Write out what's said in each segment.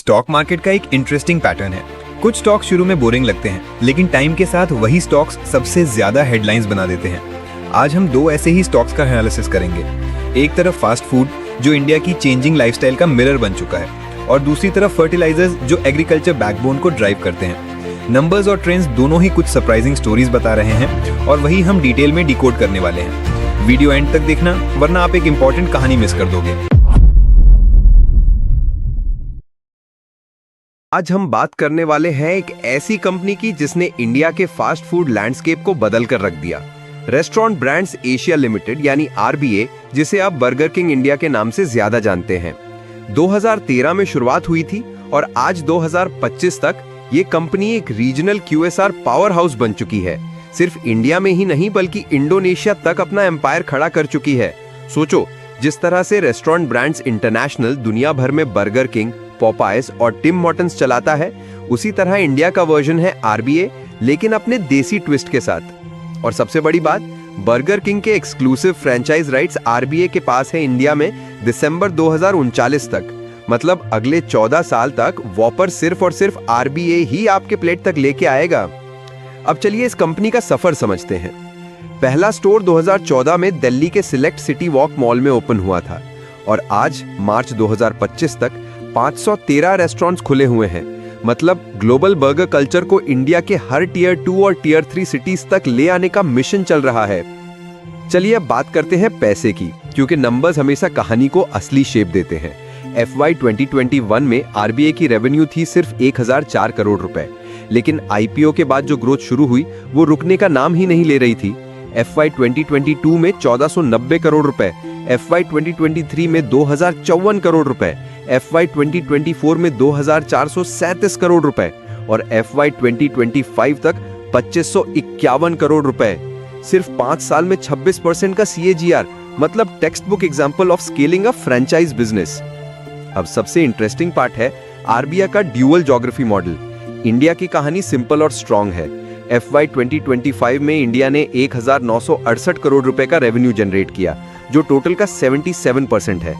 Stock market का एक interesting pattern है। कुछ स्टॉक शुरू में बोरिंग लगते हैं, लेकिन टाइम के साथ वही स्टॉक्स सबसे ज्यादा हेडलाइंस बना देते हैं। आज हम दो ऐसे ही स्टॉक्स का एनालिसिस करेंगे। एक तरफ फास्ट फूड, जो इंडिया की चेंजिंग लाइफस्टाइल का मिरर बन चुका है, और दूसरी तरफ फर्टिलाइजर्स, जो एग्रीकल्चर बैकबोन को ड्राइव करते हैं। नंबर्स और ट्रेंड्स दोनों ही कुछ सरप्राइजिंग स्टोरीज बता रहे हैं, और वही हम डिटेल में डिकोड करने वाले हैं। वीडियो एंड तक देखना, वरना आप एक इंपॉर्टेंट कहानी मिस कर दोगे। आज हम बात करने वाले हैं एक ऐसी कंपनी की जिसने इंडिया के फास्ट फूड लैंडस्केप को बदल कर रख दिया। रेस्टोरेंट ब्रांड्स एशिया लिमिटेड यानी RBA, जिसे आप बर्गर किंग इंडिया के नाम से ज्यादा जानते हैं, 2013 में शुरुआत हुई थी और आज 2025 तक ये कंपनी एक रीजनल QSR पावर हाउस बन चुकी है। सिर्फ इंडिया में ही नहीं बल्कि इंडोनेशिया तक अपना एम्पायर खड़ा कर चुकी है। सोचो, जिस तरह से रेस्टोरेंट ब्रांड्स इंटरनेशनल दुनिया भर में बर्गर किंग, पॉपाइज और टिम मॉर्टन्स चलाता है, उसी तरह इंडिया का वर्जन है RBA, लेकिन अपने देसी ट्विस्ट के साथ। और सबसे बड़ी बात, बर्गर किंग के एक्सक्लूसिव फ्रेंचाइज राइट्स RBA के पास है इंडिया में दिसंबर 2039 तक। मतलब अगले 14 साल तक वॉपर सिर्फ और सिर्फ RBA ही आपके प्लेट तक लेके आएगा। अब चलिए इस कंपनी का सफर समझते हैं। पहला स्टोर 2014 में दिल्ली के सिलेक्ट सिटी वॉक मॉल में ओपन हुआ था, और आज मार्च 2025 तक 513 रेस्टोरेंट्स खुले हुए हैं। मतलब ग्लोबल बर्गर कल्चर को इंडिया के हर टियर 2 और टियर 3 सिटीज तक ले आने का मिशन चल रहा है। चलिए अब बात करते हैं पैसे की, क्योंकि नंबर्स हमेशा कहानी को असली शेप देते हैं। FY 2021 में RBA की रेवेन्यू थी सिर्फ 1004 करोड़ रुपए, लेकिन IPO के बाद जो ग्रोथ शुरू हुई वो रुकने का नाम ही नहीं ले रही थी। FY 2022 में 1490 करोड़ रुपए, FY 2023 में 2054 करोड़ रुपए, FY 2024 में 2437 करोड़ रुपए और FY 2025 तक 2551 करोड़ रुपए। सिर्फ 5 साल में 26% का CAGR, मतलब text book example of scaling a franchise business. अब सबसे इंटरेस्टिंग पार्ट है RBA का ड्यूअल ज्योग्राफी मॉडल। इंडिया की कहानी सिंपल और स्ट्रॉन्ग है। FY 2025 में इंडिया ने 1968 करोड़ रुपए का रेवेन्यू जनरेट किया, जो टोटल का 77% है।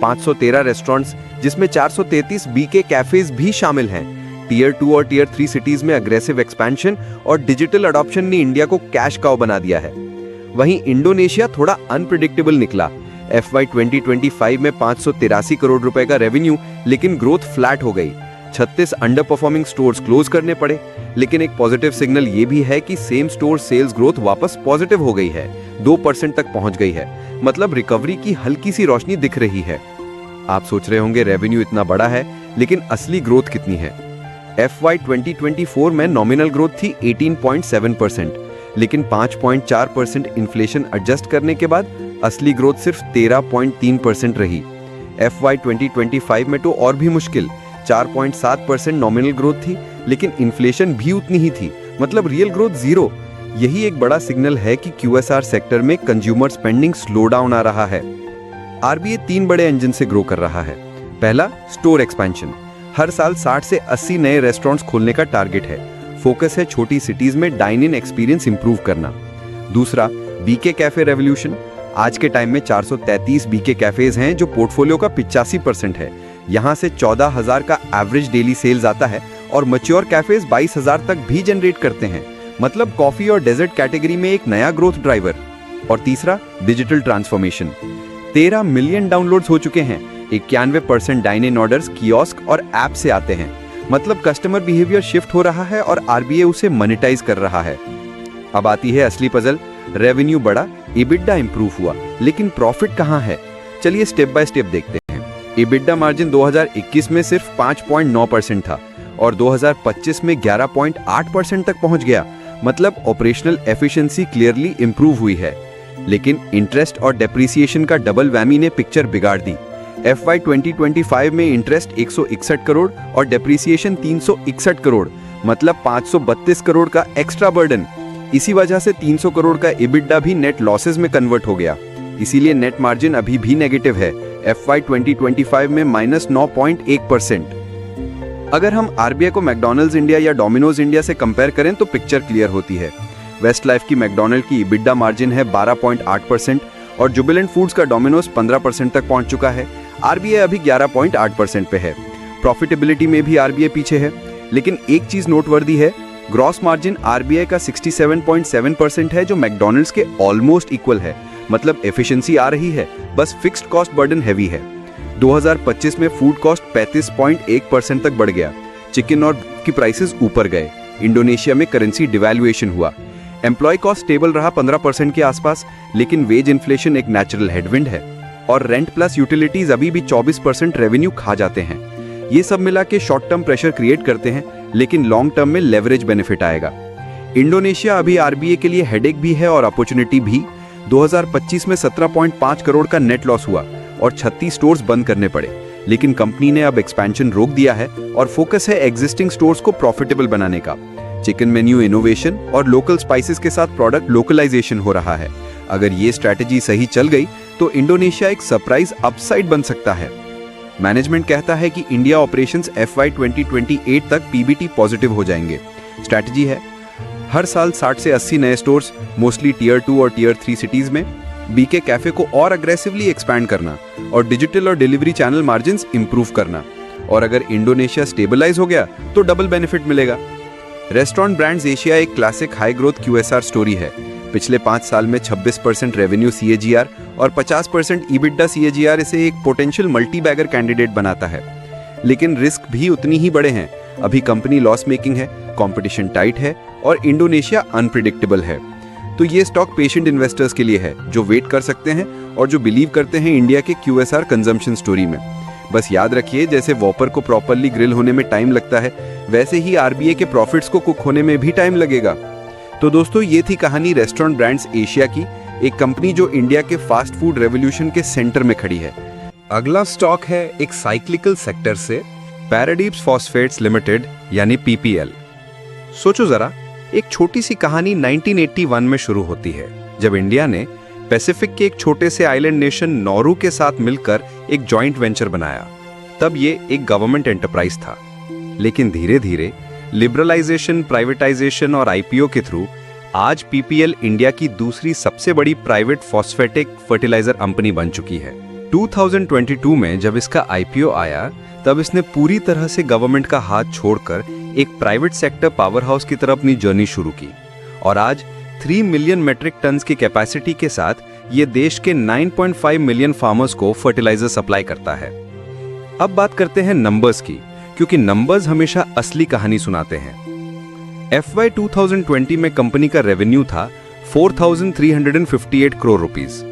513 रेस्टोरेंट्स, जिसमें 433 BK कैफेज भी शामिल हैं। टियर 2 और टियर 3 सिटीज में अग्रेसिव एक्सपेंशन और डिजिटल अडॉप्शन ने इंडिया को कैश काउ बना दिया है। वहीं इंडोनेशिया थोड़ा अनप्रेडिक्टेबल निकला। FY 2025 में 583 करोड़ रुपए का रेवेन्यू, लेकिन ग्रोथ फ्लैट हो गई। 36 अंडर परफॉर्मिंग स्टोर्स क्लोज करने पड़े। लेकिन एक पॉजिटिव सिग्नल ये भी है कि सेम स्टोर सेल्स ग्रोथ वापस पॉजिटिव हो गई है, 2% तक पहुंच गई है। मतलब रिकवरी की हल्की सी रोशनी दिख रही है। आप सोच रहे होंगे रेवेन्यू इतना बड़ा है, लेकिन असली ग्रोथ कितनी है? FY 2024 में नॉमिनल ग्रोथ थी 18.7%, लेकिन 5.4% इन्फ्लेशन एडजस्ट करने के बाद असली ग्रोथ सिर्फ 13.3% रही। FY 2025 में तो और भी मुश्किल, 4.7% नॉमिनल ग्रोथ थी, लेकिन इन्फ्लेशन भी उतनी ही थी। मतलब रियल ग्रोथ 0। यही एक बड़ा सिग्नल है कि QSR सेक्टर में कंज्यूमर स्पेंडिंग स्लो डाउन आ रहा है। RBA 3 बड़े इंजन से ग्रो कर रहा है। पहला, स्टोर एक्सपेंशन। हर साल 60 से 80 नए रेस्टोरेंट्स खोलने का टारगेट है। फोकस है छोटी सिटीज में डाइन इन एक्सपीरियंस इंप्रूव करना। दूसरा, BK कैफे रेवोल्यूशन। आज के टाइम में 433 BK कैफेज हैं, जो पोर्टफोलियो का 85% है। यहाँ से 14,000 का एवरेज डेली सेल्स आता है और मैच्योर कैफेज 22,000 तक भी जनरेट करते हैं। मतलब कॉफी और डेजर्ट कैटेगरी में एक नया ग्रोथ ड्राइवर। और तीसरा, डिजिटल ट्रांसफॉर्मेशन। 13 मिलियन डाउनलोड्स हो चुके हैं। 91% डाइन इन ऑर्डर्स कियोस्क और ऐप से आते हैं। मतलब कस्टमर बिहेवियर शिफ्ट हो रहा है और RBA उसे मोनेटाइज कर रहा है। अब आती है असली पजल। रेवेन्यू बढ़ा, EBITDA इंप्रूव हुआ, लेकिन प्रॉफिट कहाँ है? चलिए स्टेप बाय स्टेप देखते हैं। EBITDA मार्जिन 2021 में सिर्फ 5.9% था और 2025 में 11.8% तक पहुंच गया। मतलब ऑपरेशनल एफिशिएंसी क्लियरली इंप्रूव हुई है। लेकिन इंटरेस्ट और डेप्रिसिएशन का डबल वैमी ने पिक्चर बिगाड़ दी। FY 2025 में इंटरेस्ट 161 करोड़ और डेप्रिसिएशन 361 करोड़, मतलब 532 करोड़ का एक्स्ट्रा बर्डन। इसी वजह से 300 करोड़ का EBITDA भी नेट लॉसेस में कन्वर्ट हो गया। इसीलिए नेट मार्जिन अभी भी नेगेटिव है, FY 2025 में -9.1%। अगर हम RBA को मैकडॉनल्ड्स इंडिया या डोमिनोज इंडिया से कंपेयर करें तो पिक्चर क्लियर होती है। वेस्टलाइफ की मैकडॉनल्ड की EBITDA मार्जिन है 12.8% और जुबिलेंट फूड्स का डोमिनोज 15% तक पहुंच चुका है। RBA अभी 11.8% पे है। प्रॉफिटेबिलिटी में भी आरबीआई पीछे है, लेकिन एक चीज नोटवर्दी है, ग्रॉस मार्जिन आरबीआई का 67.7% है, जो मैकडॉनल्ड्स के ऑलमोस्ट इक्वल है। मतलब एफिशिएंसी आ रही है, बस फिक्स्ड कॉस्ट बर्डन हैवी है। 2025 में फूड कॉस्ट 35.1% तक बढ़ गया। चिकन और बीफ की प्राइसेस ऊपर गए। इंडोनेशिया में करेंसी डिवैल्यूएशन हुआ। एम्प्लॉय कॉस्ट स्टेबल रहा 15% के आसपास, लेकिन वेज इन्फ्लेशन एक नेचुरल हेडविंड है। और रेंट प्लस यूटिलिटीज अभी भी 24% रेवेन्यू खा जाते हैं। ये सब मिला के शॉर्ट टर्म प्रेशर क्रिएट करते हैं, लेकिन लॉन्ग टर्म में लेवरेज बेनिफिट आएगा। इंडोनेशिया अभी आरबीआई के लिए हेडेक भी है और अपॉर्चुनिटी भी। 2025 में 17.5 करोड़ का नेट लॉस हुआ और 36 स्टोर्स बंद करने पड़े, लेकिन कंपनी ने अब एक्सपेंशन रोक दिया है और फोकस है एग्जिस्टिंग स्टोर्स को प्रॉफिटेबल बनाने का। चिकन मेन्यू इनोवेशन और लोकल स्पाइसेस के साथ प्रोडक्ट लोकलाइजेशन हो रहा है। अगर ये स्ट्रैटेजी सही चल गई तो इंडोनेशिया एक सरप्राइज अपसाइड बन सकता है। मैनेजमेंट कहता है कि इंडिया ऑपरेशंस FY 2028 तक पीबीटी पॉजिटिव हो जाएंगे। स्ट्रैटेजी है हर साल 60 से 80 नए स्टोर्स, मोस्टली टियर 2 और टियर 3 सिटीज में, बीके कैफे को और अग्रेसिवली एक्सपैंड करना और डिजिटल और डिलीवरी चैनल मार्जिन्स इंप्रूव करना। और अगर इंडोनेशिया स्टेबलाइज हो गया तो डबल बेनिफिट मिलेगा। रेस्टोरेंट ब्रांड्स एशिया एक classic high growth QSR story है। पिछले 5 साल में 26% रेवेन्यू CAGR और 50% EBITDA CAGR इसे एक पोटेंशियल मल्टी बैगर कैंडिडेट बनाता है। लेकिन रिस्क भी उतनी ही बड़े हैं। अभी कंपनी लॉस मेकिंग है, कंपटीशन टाइट है और इंडोनेशिया अनप्रिडिक्टेबल है। तो ये स्टॉक पेशेंट इन्वेस्टर्स के लिए है, जो वेट कर सकते हैं और जो बिलीव करते हैं इंडिया के QSR कंजम्पशन स्टोरी में। बस याद रखिए, जैसे वॉपर को प्रॉपरली ग्रिल होने में टाइम लगता है, वैसे ही आरबीआई के प्रॉफिट्स को कुक होने में भी टाइम लगेगा। तो दोस्तों, ये थी कहानी रेस्टोरेंट ब्रांड्स एशिया की, एक कंपनी जो इंडिया के फास्ट फूड रेवोल्यूशन के सेंटर में खड़ी है। अगला स्टॉक है एक साइक्लिकल सेक्टर से, पैराडीप्स फॉस्फेट्स लिमिटेड यानी PPL। सोचो जरा, एक छोटी सी कहानी 1981 में शुरू होती है, जब इंडिया ने पैसिफिक के एक छोटे से आइलैंड नेशन नौरू के साथ मिलकर एक जॉइंट वेंचर बनाया। तब ये एक गवर्नमेंट एंटरप्राइज था, लेकिन धीरे धीरे लिबरलाइजेशन, प्राइवेटाइजेशन और IPO के थ्रू आज PPL इंडिया की दूसरी सबसे बड़ी प्राइवेट फॉस्फेटिक फर्टिलाइजर कंपनी बन चुकी है। 2022 में जब इसका IPO आया, तब इसने पूरी तरह से गवर्नमेंट का हाथ छोड़कर एक प्राइवेट सेक्टर पावर हाउस की तरफ अपनी जर्नी शुरू की और आज 3 मिलियन मेट्रिक टन्स की कैपेसिटी के साथ ये देश के 9.5 मिलियन फार्मर्स को फर्टिलाइजर सप्लाई करता है। अब बात करते हैं नंबर्स की, क्योंकि नंबर्स हमेशा असली कहानी सुनाते हैं। FY 2020 में कंपनी का रेवेन्यू था 4,358 करोड़ रुपीस।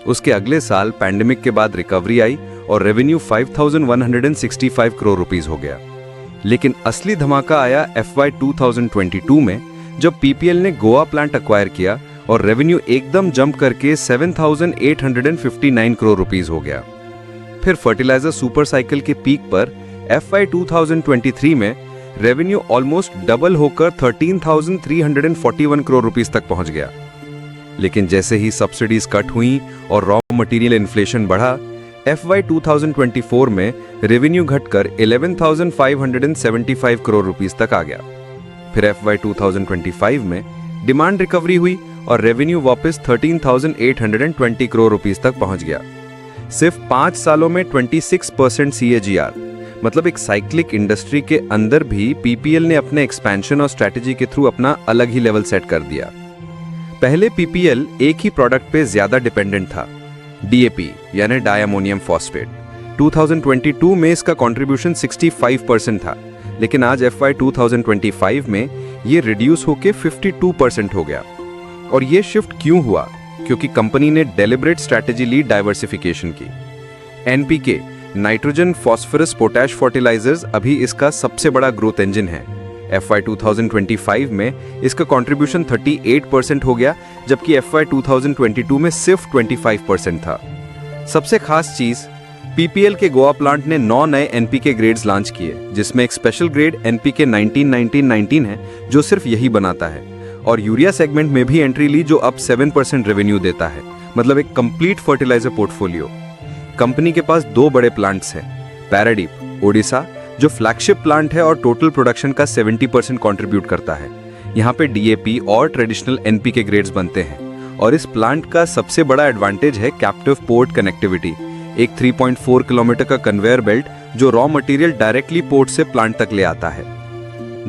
उसके अगले साल पैंडेमिक के बाद रिकवरी आई और रेवेन्यू 5,165 करोड़ रुपीस हो गया। लेकिन असली धमाका आया FY 2022 में, जब PPL ने गोवा प्लांट एक्वायर किया और रेवेन्यू एकदम जंप करके 7,859 करोड़ रुपीस हो गया। फिर फर्टिलाइजर सुपर साइकिल के पीक पर FY 2023 में रेवेन्यू ऑलमोस्ट डबल होकर 13,341 करोड़ रुपीस तक पहुंच गया। लेकिन जैसे ही सब्सिडीज कट हुई और रॉ मटेरियल इन्फ्लेशन बढ़ा, FY 2024 में रेवेन्यू घटकर 11,575 करोड़ रुपीस तक आ गया। फिर FY 2025 में डिमांड रिकवरी हुई और रेवेन्यू वापस 13,820 करोड़ रुपीस तक पहुंच गया। सिर्फ 5 सालों में 26% CAGR। मतलब एक साइक्लिक इंडस्ट्री के अंदर भी PPL ने अपने एक्सपेंशन और स्ट्रैटेजी के थ्रू अपना अलग ही लेवल सेट कर दिया। पहले PPL एक ही प्रोडक्ट पे ज्यादा डिपेंडेंट था, DAP यानी डायमोनियम फॉस्फेट। 2022 में इसका कंट्रीब्यूशन 65% था, लेकिन आज FY 2025 में ये रिड्यूस होकर 52% हो गया। और ये शिफ्ट क्यों हुआ? क्योंकि कंपनी ने डेलिब्रेट स्ट्रैटेजी ली डाइवर्सिफिकेशन की। NPK nitrogen phosphorus potash fertilisers अभी इसका सबसे बड़ा ग्रोथ इंजन है। FY 2025 में इसका कंट्रीब्यूशन 38% हो गया, जबकि FY 2022 में सिर्फ 25% था। सबसे खास चीज, PPL के गोवा प्लांट ने 9 नए NPK ग्रेड्स लॉन्च किए, जिसमें एक स्पेशल ग्रेड NPK 19-19-19 है जो सिर्फ यही बनाता है, और यूरिया सेगमेंट में भी एंट्री ली जो अब 7% रेवेन्यू देता है। मतलब एक कंप्लीट फर्टिलाइजर पोर्टफोलियो। कंपनी के पास 2 बड़े प्लांट्स हैं, पैराडीप ओडिशा जो फ्लैगशिप प्लांट है और टोटल प्रोडक्शन का 70% कंट्रीब्यूट करता है। यहाँ पे DAP और ट्रेडिशनल NPK ग्रेड्स बनते हैं। और इस प्लांट का सबसे बड़ा एडवांटेज है कैप्टिव पोर्ट कनेक्टिविटी। एक 3.4 किलोमीटर का कन्वेयर बेल्ट जो रॉ मटेरियल डायरेक्टली पोर्ट से प्लांट तक ले आता है।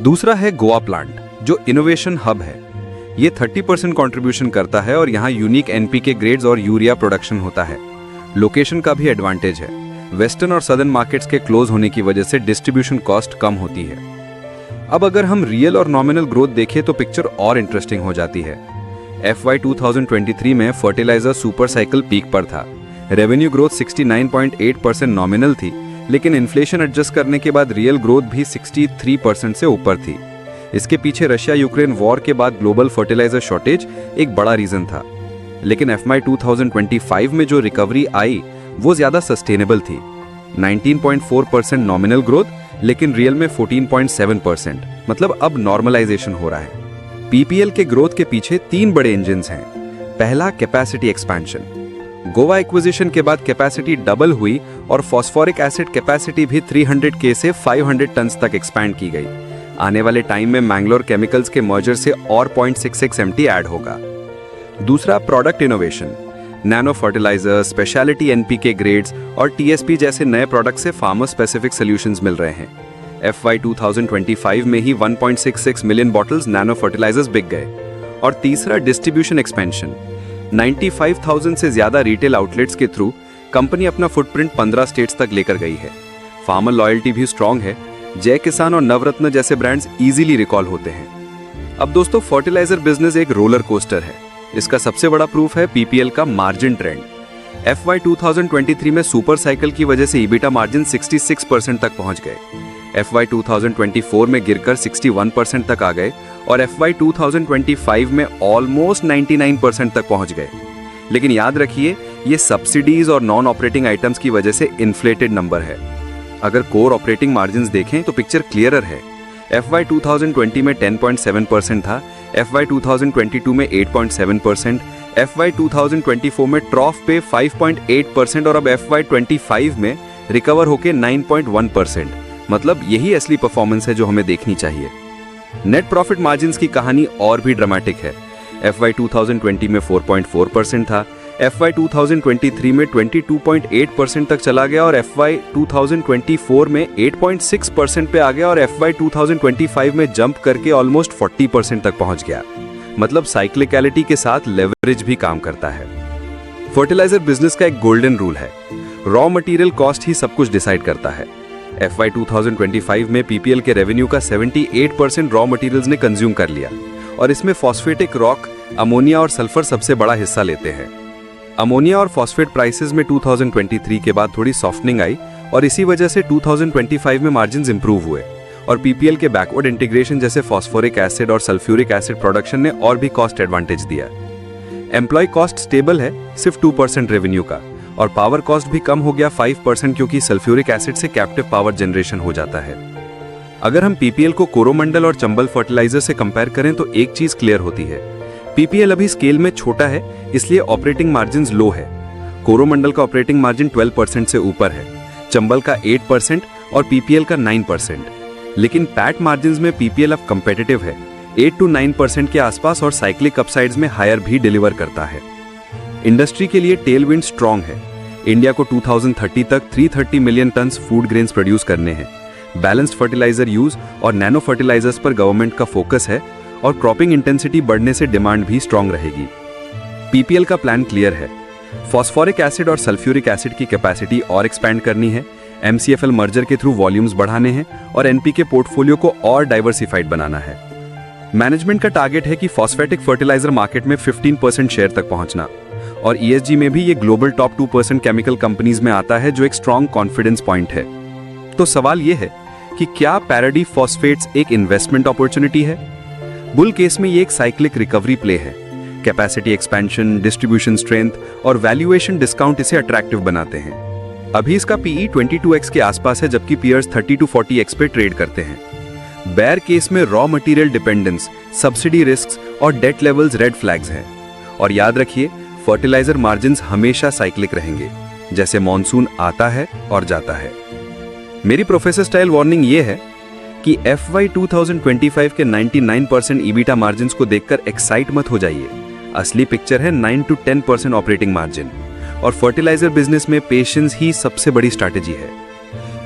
दूसरा है गोवा प्लांट, जो इनोवेशन हब है। ये 30% कंट्रीब्यूशन करता है और यहाँ यूनिक एनपीके ग्रेड्स और यूरिया प्रोडक्शन होता है। लोकेशन का भी एडवांटेज है। वेस्टर्न और सदर्न मार्केट्स के क्लोज होने की वजह से डिस्ट्रीब्यूशन कॉस्ट कम होती है। अब अगर हम रियल और नॉमिनल ग्रोथ देखें तो पिक्चर और इंटरेस्टिंग हो जाती है। FY 2023 में फर्टिलाइजर सुपर साइकिल पीक पर था। रेवेन्यू ग्रोथ 69.8% नॉमिनल थी, लेकिन इन्फ्लेशन एडजस्ट करने के बाद रियल ग्रोथ भी 63% से ऊपर थी। इसके पीछे रशिया यूक्रेन वॉर के बाद ग्लोबल फर्टिलाइजर शॉर्टेज एक बड़ा रीजन था। लेकिन FY 2025 में जो रिकवरी आई वो ज्यादा सस्टेनेबल थी। 19.4% नॉमिनल ग्रोथ, लेकिन रियल में 14.7%, मतलब अब नॉर्मलाइजेशन हो रहा है। PPL के ग्रोथ के पीछे 3 बड़े इंजन्स हैं। पहला, कैपेसिटी एक्सपेंशन। गोवा एक्विजिशन के बाद कैपेसिटी डबल हुई और फॉस्फोरिक एसिड कैपेसिटी भी 300K से 500 टन्स तक एक्सपैंड की गई। आने वाले टाइम में मैंगलोर केमिकल्स के मर्जर से और 0.66 MT ऐड होगा। दूसरा, product innovation. Nano fertiliser, speciality NPK grades और TSP जैसे नए प्रोडक्ट से फार्मर स्पेसिफिक सॉल्यूशंस मिल रहे हैं। FY 2025 में ही 1.66 मिलियन बॉटल्स नैनो फर्टिलाइजर्स बिक गए। और तीसरा, डिस्ट्रीब्यूशन एक्सपेंशन। 95,000 से ज्यादा रिटेल आउटलेट्स के थ्रू कंपनी अपना फुटप्रिंट 15 स्टेट्स तक लेकर गई है। फार्मर लॉयल्टी भी स्ट्रांग है। जय किसान और नवरत्न जैसे ब्रांड्स इजीली रिकॉल होते हैं। अब दोस्तों, फर्टिलाइजर बिजनेस एक रोलर कोस्टर है। इसका सबसे बड़ा प्रूफ है PPL का मार्जिन ट्रेंड। FY 2023 में सुपर साइकिल की वजह से EBITDA मार्जिन 66% तक पहुंच गए। FY 2024 में गिरकर 61% तक आ गए और FY 2025 में ऑलमोस्ट 99% तक पहुंच गए। लेकिन याद रखिए, ये सब्सिडीज और नॉन ऑपरेटिंग आइटम्स की वजह से इन्फ्लेटेड नंबर है। अगर कोर ऑपरेटिंग मार्जिन्स देखें तो पिक्चर क्लियरर है। FY 2020 में 10.7% था, FY 2022 में 8.7%, FY 2024 में ट्रॉफ पे 5.8% और अब FY 25 में रिकवर होके 9.1%। मतलब यही असली परफॉर्मेंस है जो हमें देखनी चाहिए। नेट प्रॉफिट मार्जिन्स की कहानी और भी ड्रामेटिक है। FY 2020 में 4.4% था, FY 2023 में 22.8% तक चला गया और FY 2024 में 8.6% पे आ गया और FY 2025 में जंप करके ऑलमोस्ट 40% तक पहुंच गया। मतलब साइक्लिकलिटी के साथ लेवरेज भी काम करता है। फर्टिलाइजर बिजनेस का एक गोल्डन रूल है, रॉ मटेरियल कॉस्ट ही सब कुछ डिसाइड करता है। FY 2025 में PPL के रेवेन्यू का 78% रॉ मटेरियल्स ने कंज्यूम कर लिया और इसमें फॉस्फेटिक रॉक, अमोनिया और सल्फर सबसे बड़ा हिस्सा लेते हैं। अमोनिया और फॉस्फेट प्राइसेस में 2023 के बाद थोड़ी सॉफ्टनिंग आई और इसी वजह से 2025 में मार्जिन्स इंप्रूव हुए और PPL के बैकवर्ड इंटीग्रेशन जैसे फॉस्फोरिक एसिड और सल्फ्यूरिक एसिड प्रोडक्शन ने और भी कॉस्ट एडवांटेज दिया। एम्प्लॉय कॉस्ट स्टेबल है, सिर्फ 2% रेवेन्यू का, और पावर कॉस्ट भी कम हो गया 5% क्योंकि सल्फ्यूरिक एसिड से कैप्टिव पावर जनरेशन हो जाता है। अगर हम PPL को कोरोमंडल और चंबल फर्टिलाइजर से कंपेयर करें तो एक चीज क्लियर होती है, PPL अभी स्केल में छोटा है इसलिए ऑपरेटिंग मार्जिन्स लो है। कोरोमंडल का ऑपरेटिंग मार्जिन 12% से ऊपर है, चंबल का 8% और PPL का 9%। लेकिन पैट मार्जिन्स में PPL अब कंपेटिटिव है, 8 to 9% के आसपास और साइक्लिक अपसाइड्स में हायर भी डिलीवर करता है। इंडस्ट्री के लिए टेलविंड स्ट्रांग है। इंडिया को 2030 तक 330 million turns food grains produce करने हैं। बैलेंस्ड फर्टिलाइजर यूज और नैनो फर्टिलाइजर्स पर गवर्नमेंट का फोकस है और क्रॉपिंग इंटेंसिटी बढ़ने से डिमांड भी स्ट्रांग रहेगी। PPL का प्लान क्लियर है, फॉस्फोरिक एसिड और सल्फ्यूरिक एसिड की कैपेसिटी और एक्सपैंड करनी है, MCFL मर्जर के थ्रू वॉल्यूम्स बढ़ाने हैं और NPK पोर्टफोलियो को और डाइवर्सिफाइड बनाना है। मैनेजमेंट का टारगेट है कि फॉस्फेटिक फर्टिलाइजर मार्केट में 15% शेयर तक पहुंचना और ESG में भी ये ग्लोबल टॉप 2% केमिकल कंपनीज में आता है, जो एक स्ट्रांग कॉन्फिडेंस पॉइंट है। तो सवाल ये है कि क्या पैराडी फॉस्फेट्स एक इन्वेस्टमेंट अपॉर्चुनिटी है? बुल केस में ये एक साइक्लिक रिकवरी प्ले है। कैपेसिटी एक्सपेंशन, डिस्ट्रीब्यूशन स्ट्रेंथ और वैल्यूएशन डिस्काउंट इसे अट्रैक्टिव बनाते हैं। अभी इसका PE 22x के आसपास है, जबकि पीयर्स 30 to 40x पे ट्रेड करते हैं। बेयर केस में raw material dependence, subsidy risks और डेट लेवल्स रेड फ्लैग्स हैं। और याद रखिए, फर्टिलाइजर मार्जिन्स हमेशा साइक्लिक रहेंगे, जैसे मॉनसून आता है और जाता है। मेरी प्रोफेसर स्टाइल वार्निंग ये है कि FY 2025 के 99% EBITDA मार्जिन्स को देखकर एक्साइट मत हो जाइए। असली पिक्चर है 9 to 10% ऑपरेटिंग मार्जिन और फर्टिलाइजर बिजनेस में पेशेंस ही सबसे बड़ी स्ट्रैटेजी है।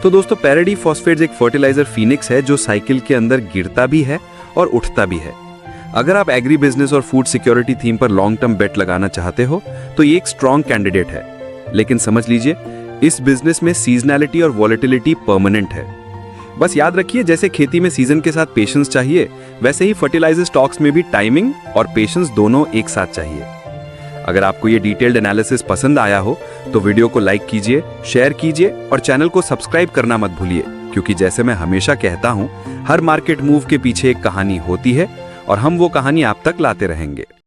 तो दोस्तों पैराडी फॉस्फेट्स एक फर्टिलाइजर फीनिक्स है जो साइकिल के अंदर गिरता भी है और उठता भी है। अगर आप एग्री बिजनेस और फूड सिक्योरिटी थीम पर लॉन्ग टर्म बेट लगाना चाहते हो तो ये एक स्ट्रॉन्ग कैंडिडेट है, लेकिन समझ लीजिए इस बिजनेस में सीजनैलिटी और वॉलेटिलिटी परमानेंट है। बस याद रखिए जैसे खेती में सीजन के साथ पेशेंस चाहिए, वैसे ही फर्टिलाइजर स्टॉक्स में भी टाइमिंग और पेशेंस दोनों एक साथ चाहिए। अगर आपको ये डिटेल्ड एनालिसिस पसंद आया हो तो वीडियो को लाइक कीजिए, शेयर कीजिए और चैनल को सब्सक्राइब करना मत भूलिए, क्योंकि जैसे मैं हमेशा कहता हूं, हर मार्केट मूव के पीछे एक कहानी होती है और हम वो कहानी आप तक लाते रहेंगे।